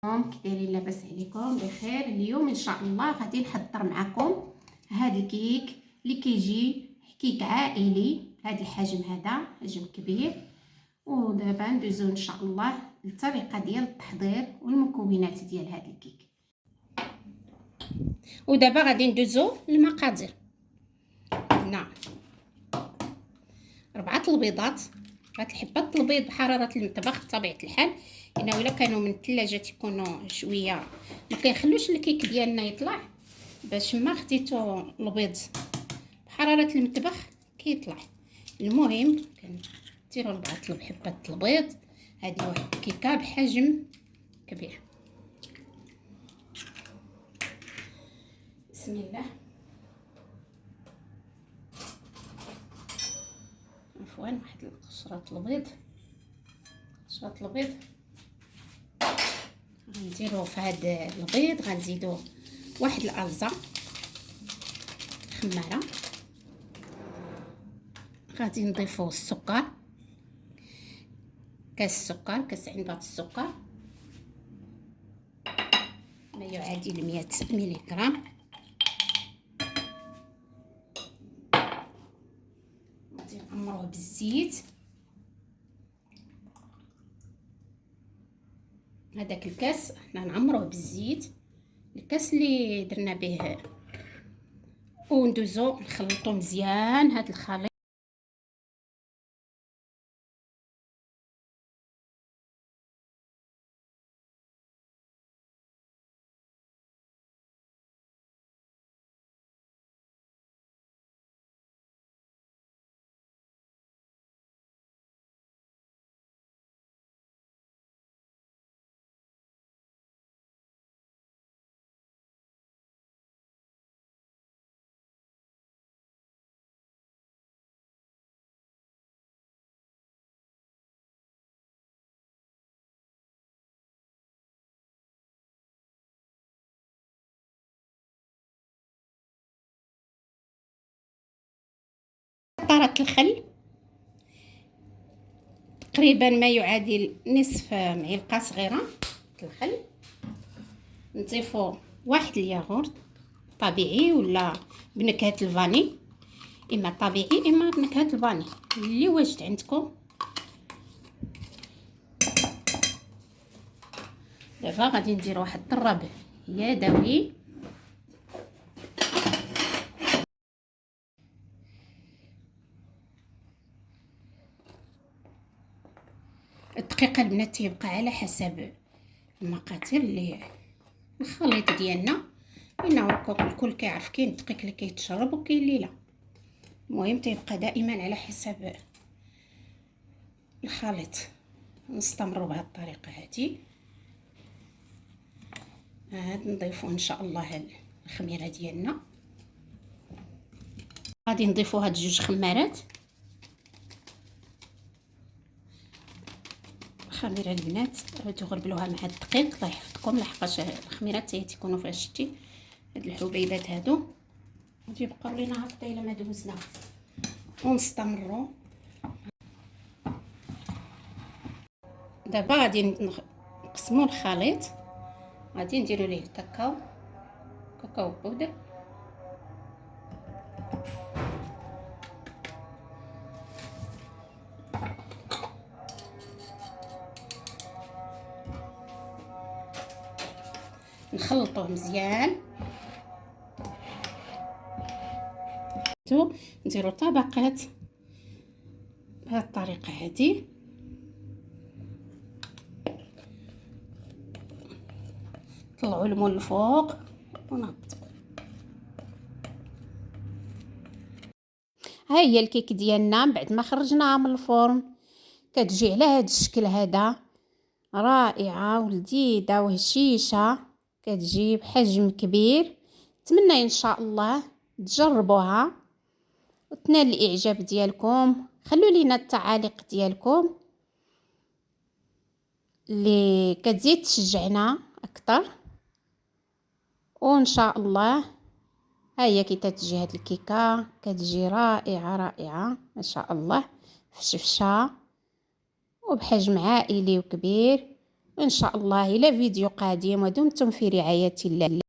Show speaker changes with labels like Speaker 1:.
Speaker 1: كي دايرين؟ لاباس عليكم بخير؟ اليوم ان شاء الله غادي نحضر معكم هذا الكيك اللي كيجي كيك عائلي بهذا الحجم، هذا حجم كبير. ودابا ندوزو ان شاء الله للطريقه ديال التحضير والمكونات ديال هذا الكيك. ودابا غادي ندوزو للمقادير. هنا 4 البيضات، هاد الحبات البيض بحراره المطبخ بطبيعه الحال، لانه الا كانوا من الثلاجه تيكونوا شويه ما كيخلوش الكيك ديالنا يطلع. باش ما خديتو البيض بحراره المطبخ كيطلع. المهم كنديروا 4 حبات البيض. هذه واحد الكيكه بحجم كبير. بسم الله. عفوا، واحد قشره البيض، غنديرو في هذا البيض غنزيدو واحد الالزا خماره، غادي نضيفو السكر، كاس عنبات السكر ما يعادل 100 ملغ. غادي نعمروه بالزيت. هذاك الكاس حنا نعمروه بالزيت، الكاس اللي درنا به، وندوزو نخلطو مزيان هذا الخليط. قطرة الخل تقريبا ما يعادل نصف معلقه صغيره الخل. نضيفو واحد الياغورت طبيعي ولا بنكهه الفاني، اما طبيعي اما بنكهه الفاني اللي واجد عندكم. دابا غادي ندير واحد الطراب يدوي. الدقيقه البنات تيبقى على حسب المقادير اللي الخليط ديالنا، انه الكل كيعرف كاين الدقيق اللي كيتشرب وكاين اللي لا. المهم تيبقى دائما على حسب الخليط. نستمروا بهذه الطريقه هذه. هاد نضيفوا ان شاء الله الخميره ديالنا. غادي نضيفوا هاد 2 خمارات الخميره البنات، تغربلوها مع الدقيق الله يحفظكم، لحقاش الخميرات هي تيكونوا فيها شتي هاد الحبيبات هادو، وتيبقاو لينا هكا الا ما دوزنا. ونستمروا. دابا غادي نقسموا الخليط، غادي نديروا ليه كاكاو بودر، نخلطوه مزيان. نديروا طبقات بهذه الطريقه هذه. طلعوا المول الفوق ونهبطوا. ها هي الكيك ديالنا بعد ما خرجناها من الفرن، كتجي على هذا الشكل هذا، رائعه ولذيذه وهشيشه، كتجي بحجم كبير. نتمنى ان شاء الله تجربوها وتنال الاعجاب ديالكم. خلوا لينا التعاليق ديالكم اللي كتزيد تشجعنا اكثر. وان شاء الله ها هي كي تتجي هاد الكيكه، كتجي رائعه ما شاء الله، فشفشه وبحجم عائلي وكبير. إن شاء الله إلى فيديو قادم، ودمتم في رعاية الله.